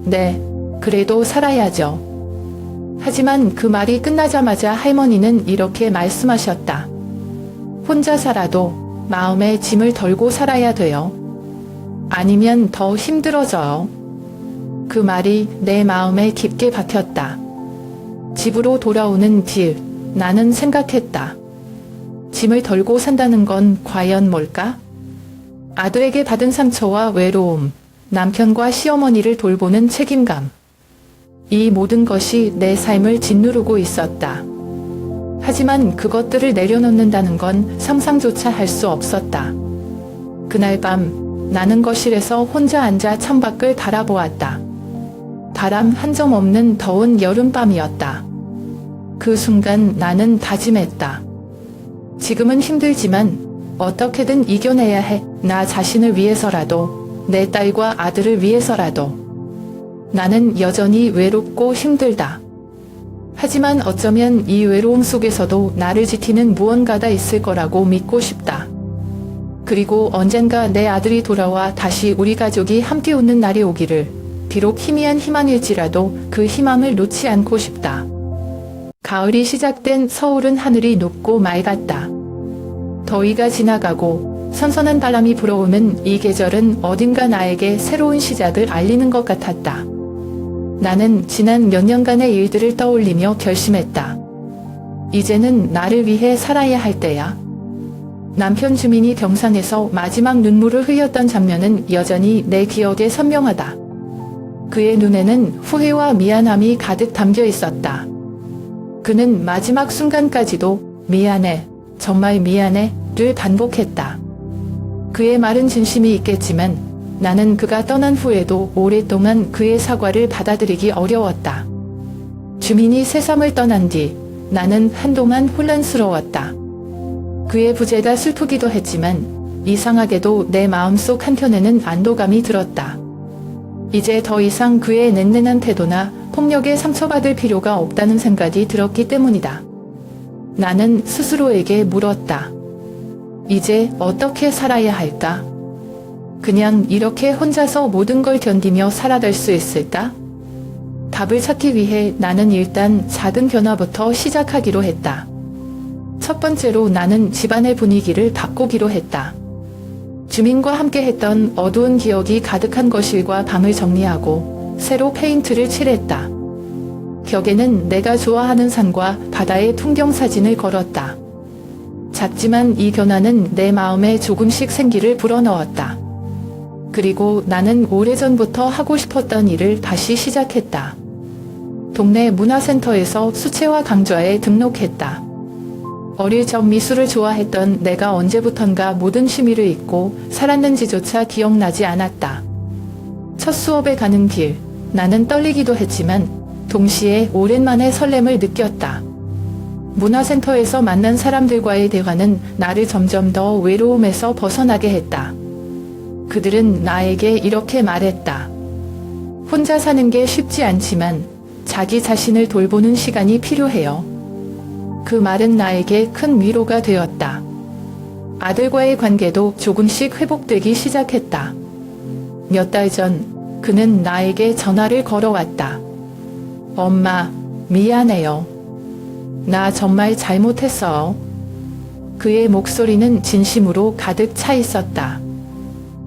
네, 그래도 살아야죠. 하지만 그 말이 끝나자마자 할머니는 이렇게 말씀하셨다. 혼자 살아도 마음의 짐을 덜고 살아야 돼요. 아니면 더 힘들어져요. 그 말이 내 마음에 깊게 박혔다. 집으로 돌아오는 길, 나는 생각했다. 짐을 덜고 산다는 건 과연 뭘까? 아들에게 받은 상처와 외로움, 남편과 시어머니를 돌보는 책임감. 이 모든 것이 내 삶을 짓누르고 있었다. 하지만 그것들을 내려놓는다는 건 상상조차 할 수 없었다. 그날 밤 나는 거실에서 혼자 앉아 창밖을 바라보았다. 바람 한 점 없는 더운 여름밤이었다. 그 순간 나는 다짐했다. 지금은 힘들지만 어떻게든 이겨내야 해. 나 자신을 위해서라도, 내 딸과 아들을 위해서라도. 나는 여전히 외롭고 힘들다. 하지만 어쩌면 이 외로움 속에서도 나를 지키는 무언가가 있을 거라고 믿고 싶다. 그리고 언젠가 내 아들이 돌아와 다시 우리 가족이 함께 웃는 날이 오기를, 비록 희미한 희망일지라도 그 희망을 놓지 않고 싶다. 가을이 시작된 서울은 하늘이 높고 맑았다. 더위가 지나가고 선선한 바람이 불어오는 이 계절은 어딘가 나에게 새로운 시작을 알리는 것 같았다. 나는 지난 몇 년간의 일들을 떠올리며 결심했다. 이제는 나를 위해 살아야 할 때야. 남편 주민이 병상에서 마지막 눈물을 흘렸던 장면은 여전히 내 기억에 선명하다. 그의 눈에는 후회와 미안함이 가득 담겨 있었다. 그는 마지막 순간까지도 미안해, 정말 미안해 를 반복했다. 그의 말은 진심이 있겠지만 나는 그가 떠난 후에도 오랫동안 그의 사과를 받아들이기 어려웠다. 주민이 세상을 떠난 뒤 나는 한동안 혼란스러웠다. 그의 부재가 슬프기도 했지만 이상하게도 내 마음속 한켠에는 안도감이 들었다. 이제 더 이상 그의 냉랭한 태도나 폭력에 상처받을 필요가 없다는 생각이 들었기 때문이다. 나는 스스로에게 물었다. 이제 어떻게 살아야 할까? 그냥 이렇게 혼자서 모든 걸 견디며 살아갈 수 있을까? 답을 찾기 위해 나는 일단 작은 변화부터 시작하기로 했다. 첫 번째로 나는 집안의 분위기를 바꾸기로 했다. 주민과 함께 했던 어두운 기억이 가득한 거실과 방을 정리하고 새로 페인트를 칠했다. 벽에는 내가 좋아하는 산과 바다의 풍경 사진을 걸었다. 작지만 이 변화는 내 마음에 조금씩 생기를 불어넣었다. 그리고 나는 오래전부터 하고 싶었던 일을 다시 시작했다. 동네 문화센터에서 수채화 강좌에 등록했다. 어릴 적 미술을 좋아했던 내가 언제부턴가 모든 취미를 잊고 살았는지조차 기억나지 않았다. 첫 수업에 가는 길, 나는 떨리기도 했지만 동시에 오랜만에 설렘을 느꼈다. 문화센터에서 만난 사람들과의 대화는 나를 점점 더 외로움에서 벗어나게 했다. 그들은 나에게 이렇게 말했다. 혼자 사는 게 쉽지 않지만 자기 자신을 돌보는 시간이 필요해요. 그 말은 나에게 큰 위로가 되었다. 아들과의 관계도 조금씩 회복되기 시작했다. 몇 달 전 그는 나에게 전화를 걸어왔다. 엄마, 미안해요. 나 정말 잘못했어요. 그의 목소리는 진심으로 가득 차 있었다.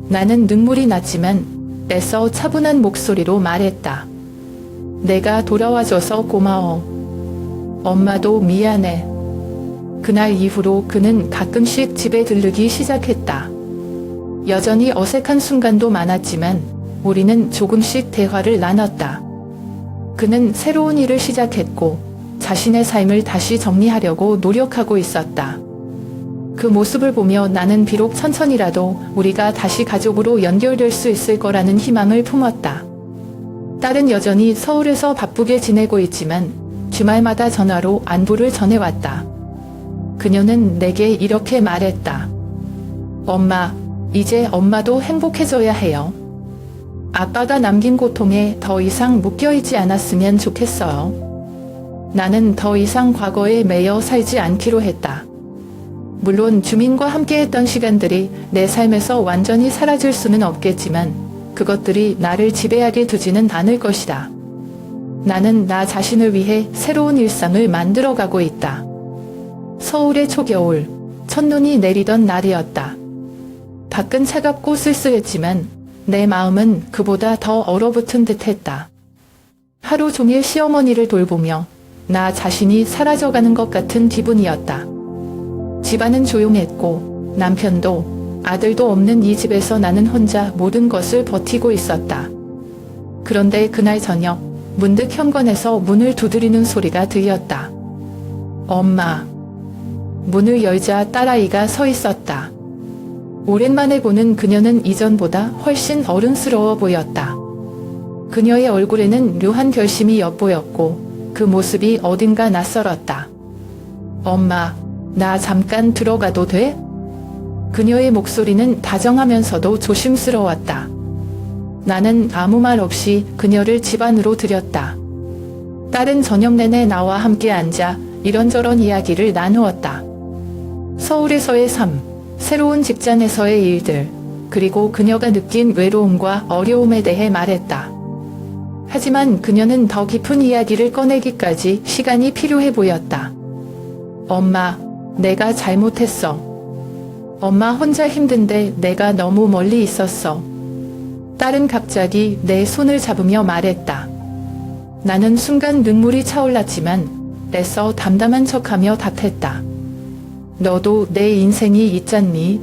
나는 눈물이 났지만 애써 차분한 목소리로 말했다. 내가 돌아와줘서 고마워. 엄마도 미안해. 그날 이후로 그는 가끔씩 집에 들르기 시작했다. 여전히 어색한 순간도 많았지만 우리는 조금씩 대화를 나눴다. 그는 새로운 일을 시작했고 자신의 삶을 다시 정리하려고 노력하고 있었다. 그 모습을 보며 나는 비록 천천히라도 우리가 다시 가족으로 연결될 수 있을 거라는 희망을 품었다. 딸은 여전히 서울에서 바쁘게 지내고 있지만 주말마다 전화로 안부를 전해왔다. 그녀는 내게 이렇게 말했다. 엄마, 이제 엄마도 행복해져야 해요. 아빠가 남긴 고통에 더 이상 묶여있지 않았으면 좋겠어요. 나는 더 이상 과거에 매여 살지 않기로 했다. 물론 주민과 함께했던 시간들이 내 삶에서 완전히 사라질 수는 없겠지만 그것들이 나를 지배하게 두지는 않을 것이다. 나는 나 자신을 위해 새로운 일상을 만들어가고 있다. 서울의 초겨울, 첫눈이 내리던 날이었다. 밖은 차갑고 쓸쓸했지만 내 마음은 그보다 더 얼어붙은 듯했다. 하루 종일 시어머니를 돌보며 나 자신이 사라져가는 것 같은 기분이었다. 집안은 조용했고 남편도 아들도 없는 이 집에서 나는 혼자 모든 것을 버티고 있었다. 그런데 그날 저녁 문득 현관에서 문을 두드리는 소리가 들렸다. 엄마. 문을 열자 딸아이가 서 있었다. 오랜만에 보는 그녀는 이전보다 훨씬 어른스러워 보였다. 그녀의 얼굴에는 묘한 결심이 엿보였고 그 모습이 어딘가 낯설었다. 엄마, 나 잠깐 들어가도 돼? 그녀의 목소리는 다정하면서도 조심스러웠다. 나는 아무 말 없이 그녀를 집 안으로 들였다. 딸은 저녁 내내 나와 함께 앉아 이런저런 이야기를 나누었다. 서울에서의 삶, 새로운 직장에서의 일들, 그리고 그녀가 느낀 외로움과 어려움에 대해 말했다. 하지만 그녀는 더 깊은 이야기를 꺼내기까지 시간이 필요해 보였다. 엄마, 내가 잘못했어. 엄마 혼자 힘든데 내가 너무 멀리 있었어. 딸은 갑자기 내 손을 잡으며 말했다. 나는 순간 눈물이 차올랐지만 애써 담담한 척하며 답했다. 너도 내 인생이 있잖니?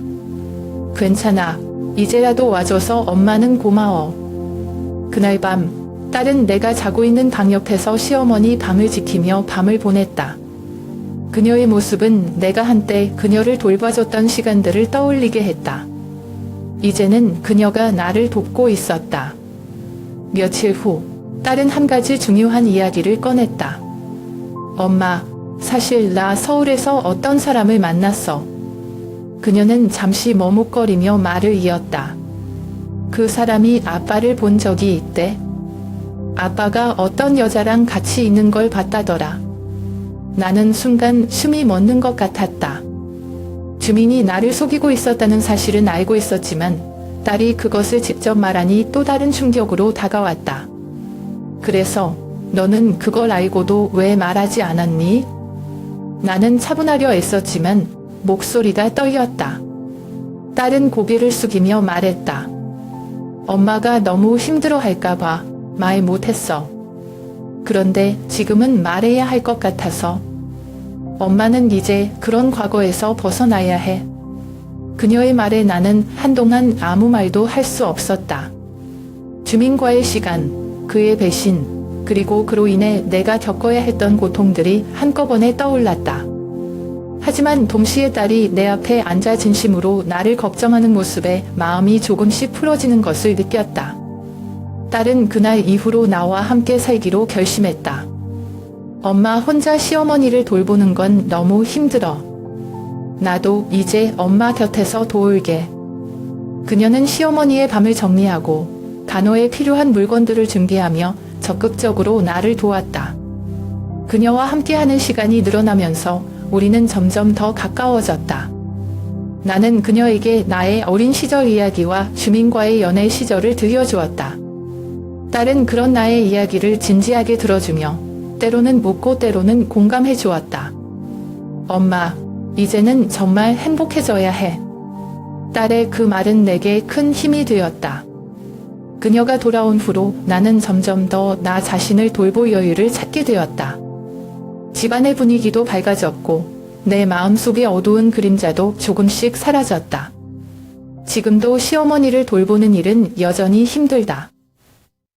괜찮아. 이제라도 와줘서 엄마는 고마워. 그날 밤 딸은 내가 자고 있는 방 옆에서 시어머니 방을 지키며 밤을 보냈다. 그녀의 모습은 내가 한때 그녀를 돌봐줬던 시간들을 떠올리게 했다. 이제는 그녀가 나를 돕고 있었다. 며칠 후 딸은 한 가지 중요한 이야기를 꺼냈다. 엄마, 사실 나 서울에서 어떤 사람을 만났어. 그녀는 잠시 머뭇거리며 말을 이었다. 그 사람이 아빠를 본 적이 있대. 아빠가 어떤 여자랑 같이 있는 걸 봤다더라. 나는 순간 숨이 멎는 것 같았다. 주민이 나를 속이고 있었다는 사실은 알고 있었지만 딸이 그것을 직접 말하니 또 다른 충격으로 다가왔다. 그래서 너는 그걸 알고도 왜 말하지 않았니? 나는 차분하려 애썼지만 목소리가 떨렸다. 딸은 고개를 숙이며 말했다. 엄마가 너무 힘들어할까봐 말 못했어. 그런데 지금은 말해야 할 것 같아서. 엄마는 이제 그런 과거에서 벗어나야 해. 그녀의 말에 나는 한동안 아무 말도 할 수 없었다. 주민과의 시간, 그의 배신, 그리고 그로 인해 내가 겪어야 했던 고통들이 한꺼번에 떠올랐다. 하지만 동시에 딸이 내 앞에 앉아 진심으로 나를 걱정하는 모습에 마음이 조금씩 풀어지는 것을 느꼈다. 딸은 그날 이후로 나와 함께 살기로 결심했다. 엄마 혼자 시어머니를 돌보는 건 너무 힘들어. 나도 이제 엄마 곁에서 도울게. 그녀는 시어머니의 밤을 정리하고 간호에 필요한 물건들을 준비하며 적극적으로 나를 도왔다. 그녀와 함께하는 시간이 늘어나면서 우리는 점점 더 가까워졌다. 나는 그녀에게 나의 어린 시절 이야기와 주민과의 연애 시절을 들려주었다. 딸은 그런 나의 이야기를 진지하게 들어주며 때로는 묻고 때로는 공감해 주었다. 엄마, 이제는 정말 행복해져야 해. 딸의 그 말은 내게 큰 힘이 되었다. 그녀가 돌아온 후로 나는 점점 더 나 자신을 돌볼 여유를 찾게 되었다. 집안의 분위기도 밝아졌고 내 마음속의 어두운 그림자도 조금씩 사라졌다. 지금도 시어머니를 돌보는 일은 여전히 힘들다.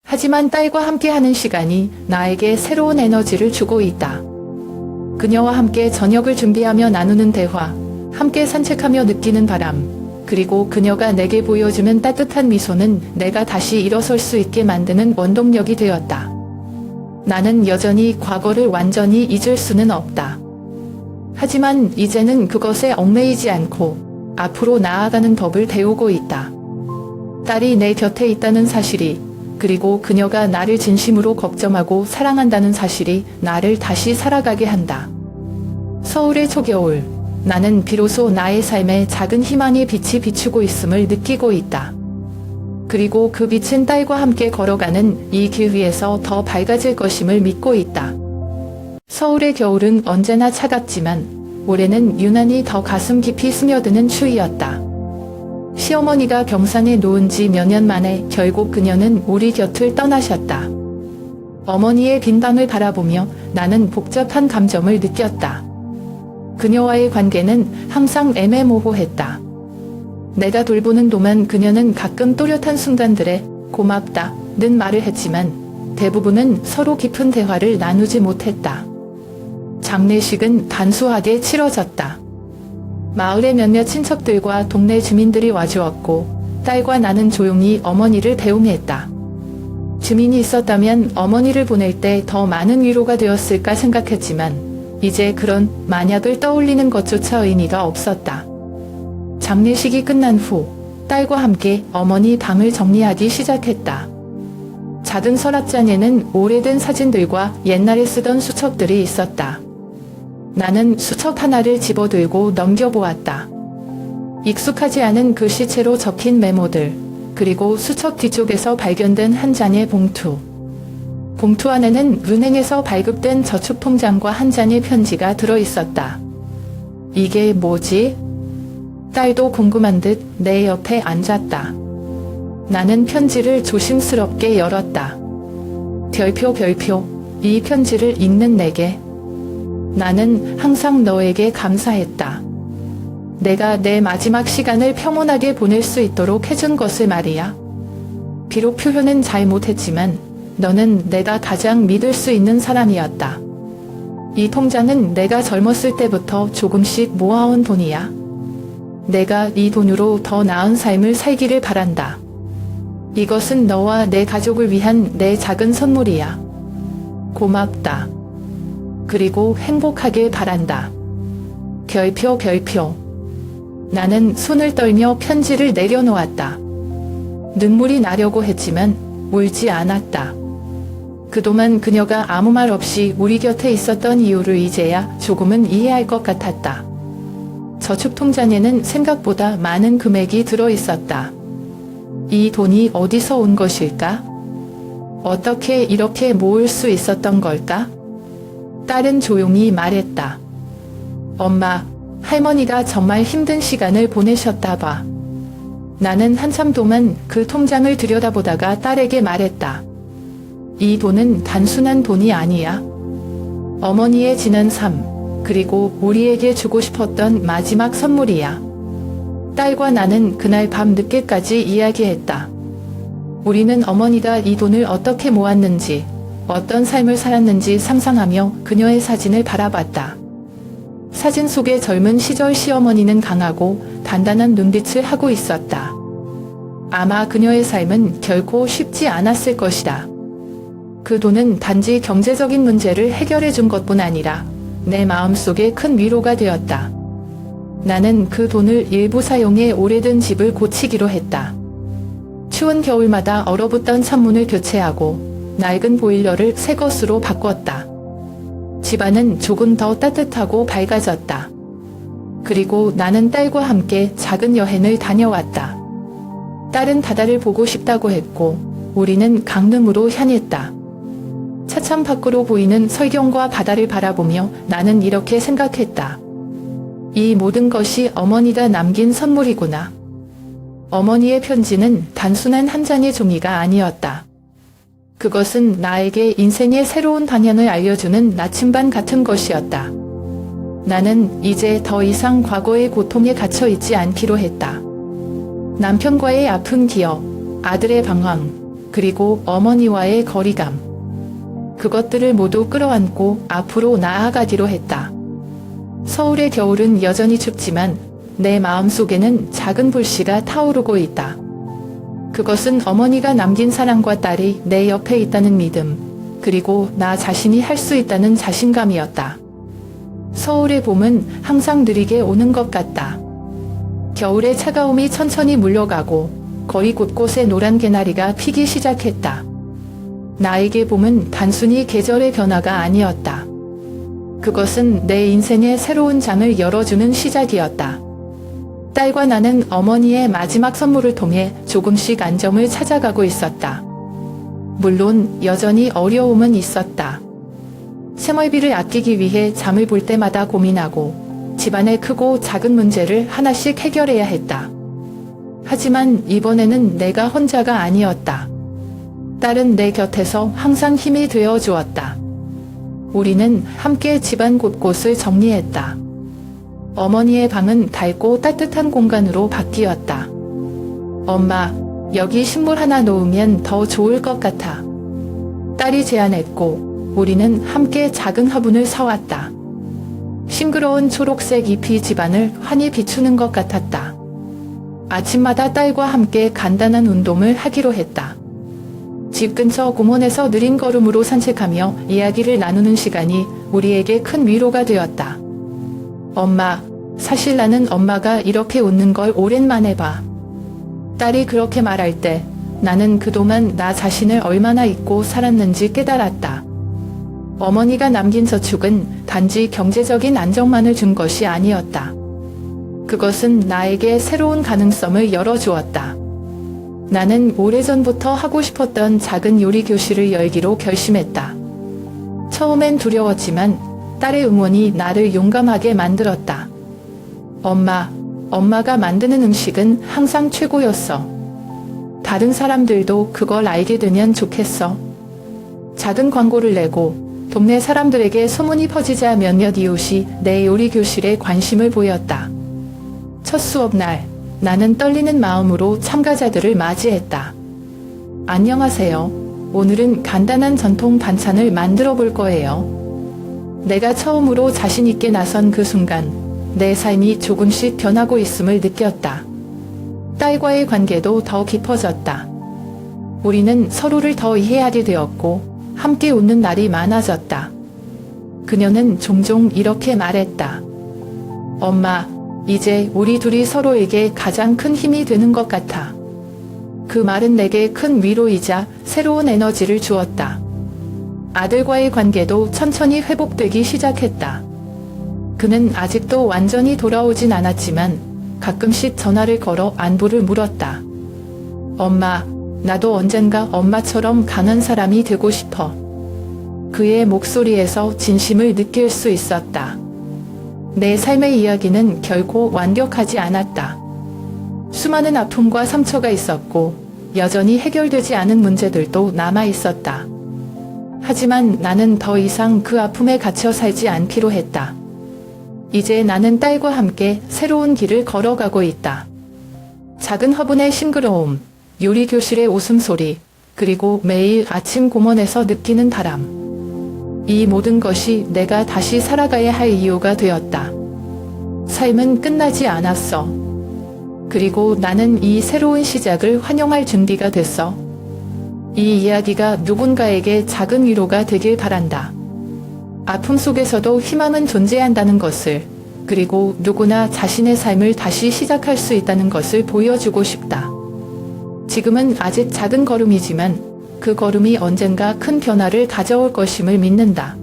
하지만 딸과 함께하는 시간이 나에게 새로운 에너지를 주고 있다. 그녀와 함께 저녁을 준비하며 나누는 대화, 함께 산책하며 느끼는 바람, 그리고 그녀가 내게 보여주는 따뜻한 미소는 내가 다시 일어설 수 있게 만드는 원동력이 되었다. 나는 여전히 과거를 완전히 잊을 수는 없다. 하지만 이제는 그것에 얽매이지 않고 앞으로 나아가는 법을 배우고 있다. 딸이 내 곁에 있다는 사실이, 그리고 그녀가 나를 진심으로 걱정하고 사랑한다는 사실이 나를 다시 살아가게 한다. 서울의 초겨울, 나는 비로소 나의 삶에 작은 희망의 빛이 비추고 있음을 느끼고 있다. 그리고 그 빛은 딸과 함께 걸어가는 이 길 위에서 더 밝아질 것임을 믿고 있다. 서울의 겨울은 언제나 차갑지만 올해는 유난히 더 가슴 깊이 스며드는 추위였다. 시어머니가 병상에 누운 지 몇 년 만에 결국 그녀는 우리 곁을 떠나셨다. 어머니의 빈 방을 바라보며 나는 복잡한 감정을 느꼈다. 그녀와의 관계는 항상 애매모호했다. 내가 돌보는 동안 그녀는 가끔 또렷한 순간들에 고맙다는 말을 했지만 대부분은 서로 깊은 대화를 나누지 못했다. 장례식은 단수하게 치러졌다. 마을의 몇몇 친척들과 동네 주민들이 와주었고 딸과 나는 조용히 어머니를 배웅했다. 주민이 있었다면 어머니를 보낼 때 더 많은 위로가 되었을까 생각했지만 이제 그런 만약을 떠올리는 것조차 의미가 없었다. 장례식이 끝난 후 딸과 함께 어머니 방을 정리하기 시작했다. 작은 서랍장에는 오래된 사진들과 옛날에 쓰던 수첩들이 있었다. 나는 수첩 하나를 집어들고 넘겨보았다. 익숙하지 않은 글씨체로 적힌 메모들, 그리고 수첩 뒤쪽에서 발견된 한 장의 봉투. 봉투 안에는 은행에서 발급된 저축통장과 한 장의 편지가 들어있었다. 이게 뭐지? 딸도 궁금한 듯 내 옆에 앉았다. 나는 편지를 조심스럽게 열었다. 별표 별표, 이 편지를 읽는 내게. 나는 항상 너에게 감사했다. 내가 내 마지막 시간을 평온하게 보낼 수 있도록 해준 것을 말이야. 비록 표현은 잘 못했지만 너는 내가 가장 믿을 수 있는 사람이었다. 이 통장은 내가 젊었을 때부터 조금씩 모아온 돈이야. 내가 이 돈으로 더 나은 삶을 살기를 바란다. 이것은 너와 내 가족을 위한 내 작은 선물이야. 고맙다. 그리고 행복하길 바란다. 별표 별표. 나는 손을 떨며 편지를 내려놓았다. 눈물이 나려고 했지만 울지 않았다. 그동안 그녀가 아무 말 없이 우리 곁에 있었던 이유를 이제야 조금은 이해할 것 같았다. 저축통장에는 생각보다 많은 금액이 들어 있었다. 이 돈이 어디서 온 것일까? 어떻게 이렇게 모을 수 있었던 걸까? 딸은 조용히 말했다. 엄마, 할머니가 정말 힘든 시간을 보내셨다 봐. 나는 한참 동안 그 통장을 들여다보다가 딸에게 말했다. 이 돈은 단순한 돈이 아니야. 어머니의 지난 삶, 그리고 우리에게 주고 싶었던 마지막 선물이야. 딸과 나는 그날 밤 늦게까지 이야기했다. 우리는 어머니가 이 돈을 어떻게 모았는지, 어떤 삶을 살았는지 상상하며 그녀의 사진을 바라봤다. 사진 속의 젊은 시절 시어머니는 강하고 단단한 눈빛을 하고 있었다. 아마 그녀의 삶은 결코 쉽지 않았을 것이다. 그 돈은 단지 경제적인 문제를 해결해 준 것뿐 아니라 내 마음속에 큰 위로가 되었다. 나는 그 돈을 일부 사용해 오래된 집을 고치기로 했다. 추운 겨울마다 얼어붙던 창문을 교체하고 낡은 보일러를 새 것으로 바꿨다. 집안은 조금 더 따뜻하고 밝아졌다. 그리고 나는 딸과 함께 작은 여행을 다녀왔다. 딸은 바다를 보고 싶다고 했고 우리는 강릉으로 향했다. 차창 밖으로 보이는 설경과 바다를 바라보며 나는 이렇게 생각했다. 이 모든 것이 어머니가 남긴 선물이구나. 어머니의 편지는 단순한 한 장의 종이가 아니었다. 그것은 나에게 인생의 새로운 방향을 알려주는 나침반 같은 것이었다. 나는 이제 더 이상 과거의 고통에 갇혀 있지 않기로 했다. 남편과의 아픈 기억, 아들의 방황, 그리고 어머니와의 거리감. 그것들을 모두 끌어안고 앞으로 나아가기로 했다. 서울의 겨울은 여전히 춥지만 내 마음속에는 작은 불씨가 타오르고 있다. 그것은 어머니가 남긴 사랑과 딸이 내 옆에 있다는 믿음, 그리고 나 자신이 할 수 있다는 자신감이었다. 서울의 봄은 항상 느리게 오는 것 같다. 겨울의 차가움이 천천히 물러가고 거리 곳곳에 노란 개나리가 피기 시작했다. 나에게 봄은 단순히 계절의 변화가 아니었다. 그것은 내 인생의 새로운 장을 열어주는 시작이었다. 딸과 나는 어머니의 마지막 선물을 통해 조금씩 안정을 찾아가고 있었다. 물론 여전히 어려움은 있었다. 생활비를 아끼기 위해 잠을 볼 때마다 고민하고 집안의 크고 작은 문제를 하나씩 해결해야 했다. 하지만 이번에는 내가 혼자가 아니었다. 딸은 내 곁에서 항상 힘이 되어 주었다. 우리는 함께 집안 곳곳을 정리했다. 어머니의 방은 밝고 따뜻한 공간으로 바뀌었다. 엄마, 여기 식물 하나 놓으면 더 좋을 것 같아. 딸이 제안했고 우리는 함께 작은 화분을 사왔다. 싱그러운 초록색 잎이 집안을 환히 비추는 것 같았다. 아침마다 딸과 함께 간단한 운동을 하기로 했다. 집 근처 공원에서 느린 걸음으로 산책하며 이야기를 나누는 시간이 우리에게 큰 위로가 되었다. 엄마, 사실 나는 엄마가 이렇게 웃는 걸 오랜만에 봐. 딸이 그렇게 말할 때 나는 그동안 나 자신을 얼마나 잊고 살았는지 깨달았다. 어머니가 남긴 저축은 단지 경제적인 안정만을 준 것이 아니었다. 그것은 나에게 새로운 가능성을 열어주었다. 나는 오래전부터 하고 싶었던 작은 요리 교실을 열기로 결심했다. 처음엔 두려웠지만 딸의 응원이 나를 용감하게 만들었다. 엄마가 만드는 음식은 항상 최고였어. 다른 사람들도 그걸 알게 되면 좋겠어. 작은 광고를 내고 동네 사람들에게 소문이 퍼지자 몇몇 이웃이 내 요리 교실에 관심을 보였다. 첫 수업날, 나는 떨리는 마음으로 참가자들을 맞이했다. 안녕하세요. 오늘은 간단한 전통 반찬을 만들어 볼 거예요. 내가 처음으로 자신 있게 나선 그 순간 내 삶이 조금씩 변하고 있음을 느꼈다. 딸과의 관계도 더 깊어졌다. 우리는 서로를 더 이해하게 되었고 함께 웃는 날이 많아졌다. 그녀는 종종 이렇게 말했다. 엄마, 이제 우리 둘이 서로에게 가장 큰 힘이 되는 것 같아. 그 말은 내게 큰 위로이자 새로운 에너지를 주었다. 아들과의 관계도 천천히 회복되기 시작했다. 그는 아직도 완전히 돌아오진 않았지만 가끔씩 전화를 걸어 안부를 물었다. 엄마, 나도 언젠가 엄마처럼 강한 사람이 되고 싶어. 그의 목소리에서 진심을 느낄 수 있었다. 내 삶의 이야기는 결코 완벽하지 않았다. 수많은 아픔과 상처가 있었고 여전히 해결되지 않은 문제들도 남아 있었다. 하지만 나는 더 이상 그 아픔에 갇혀 살지 않기로 했다. 이제 나는 딸과 함께 새로운 길을 걸어가고 있다. 작은 화분의 싱그러움, 요리 교실의 웃음소리, 그리고 매일 아침 공원에서 느끼는 바람. 이 모든 것이 내가 다시 살아가야 할 이유가 되었다. 삶은 끝나지 않았어. 그리고 나는 이 새로운 시작을 환영할 준비가 됐어. 이 이야기가 누군가에게 작은 위로가 되길 바란다. 아픔 속에서도 희망은 존재한다는 것을, 그리고 누구나 자신의 삶을 다시 시작할 수 있다는 것을 보여주고 싶다. 지금은 아직 작은 걸음이지만 그 걸음이 언젠가 큰 변화를 가져올 것임을 믿는다.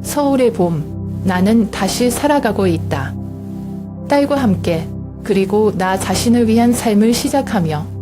서울의 봄, 나는 다시 살아가고 있다. 딸과 함께, 그리고 나 자신을 위한 삶을 시작하며